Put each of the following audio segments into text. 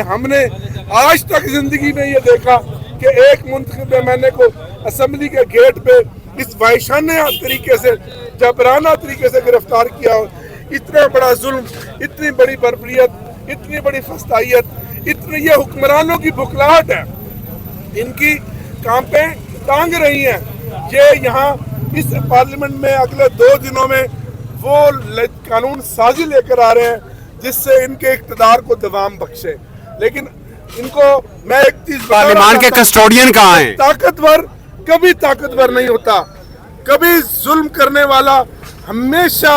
हमने आज तक जिंदगी में ये देखा कि एक मुंतखब एमएनए को असम्बली के गेट पे इस वहशाना तरीके से, जबराना तरीके से गिरफ्तार किया हो। इतना बड़ा जुल्म, इतनी बड़ी बर्बरियत, इतनी बड़ी फस्तायत, इतनी ये हुक्मरानों की बुखलाहट है, इनकी कांपें टांग रही हैं। ये यहाँ इस पार्लियामेंट में अगले 2 दिनों में वो कानून साजी लेकर आ रहे हैं जिससे इनके इक़्तिदार को दवाम बख्शे। लेकिन इनको मैं एक चीज, पार्लियामेंट के कस्टोडियन कहाँ हैं? ताकतवर कभी ताकतवर नहीं होता, कभी जुल्म करने वाला हमेशा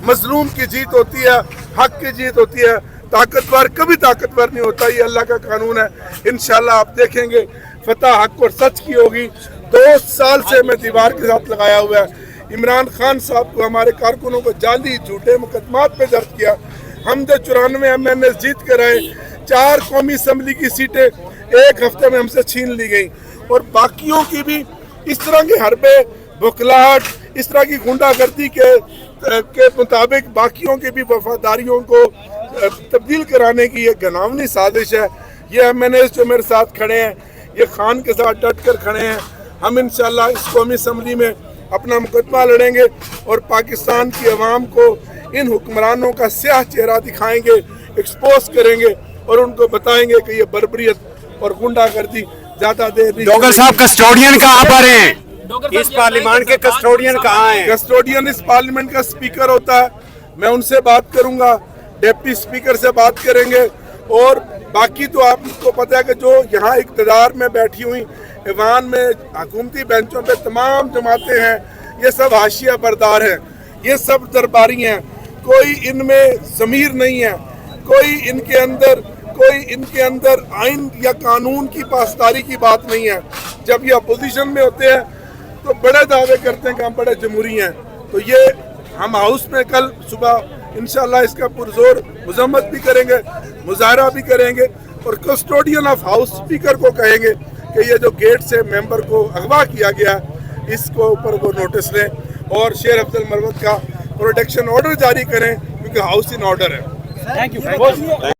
मजलूम की जीत होती है, हक की जीत होती है। ताकतवर कभी ताकतवर नहीं होता, ये अल्लाह का कानून है। इंशाल्लाह आप देखेंगे फतह हक और सच की होगी। 2 साल से मैं दीवार के साथ लगाया हुआ है। इमरान खान साहब को, हमारे कारकुनों को जाली झूठे मुकदमात पे दर्ज किया। हम जो 94 एमएनए जीत कर आए, 4 कौमी असम्बली की सीटें 1 हफ्ते में हमसे छीन ली गई, और बाकियों की भी इस तरह की हरबे, बुखलाहट, इस तरह की गुंडागर्दी के मुताबिक बाकियों की भी वफादारियों को तब्दील कराने की ये घिनौनी साजिश है। ये एमएनए जो मेरे साथ खड़े हैं, ये खान के साथ डट कर खड़े हैं। हम इंशाल्लाह इस कौमी असम्बली में अपना मुकदमा लड़ेंगे और पाकिस्तान की अवाम को इन हुक्मरानों का स्याह चेहरा दिखाएंगे, एक्सपोज करेंगे और उनको बताएंगे कि ये बर्बरियत और गुंडागर्दी ज्यादा देर नहीं। डोगर साहब कस्टोडियन कहाँ पर हैं? इस पार्लियामेंट के कस्टोडियन कहाँ हैं? कस्टोडियन इस पार्लियामेंट का स्पीकर होता है, मैं उनसे बात करूंगा, डिप्टी स्पीकर से बात करेंगे। और बाकी तो आपको पता है कि जो यहाँ इक़्तिदार में बैठी हुई ईवान में हुकूमती बेंचों पे तमाम जमातें हैं, ये सब हाशिया बरदार हैं, ये सब दरबारी हैं। कोई इनमें ज़मीर नहीं है, कोई इनके अंदर आइन या कानून की पासदारी की बात नहीं है। जब ये अपोजिशन में होते हैं तो बड़े दावे करते हैं कि हम बड़े जमहूरी हैं। तो ये हम हाउस में कल सुबह इंशाल्लाह इसका पुरजोर मजम्मत भी करेंगे, मुजाहरा भी करेंगे, और कस्टोडियन ऑफ हाउस स्पीकर को कहेंगे कि ये जो गेट से मेंबर को अगवा किया गया, इसको ऊपर वो नोटिस लें और शेर अफजल मरवत का प्रोटेक्शन ऑर्डर जारी करें, क्योंकि हाउस इन ऑर्डर है। Thank you.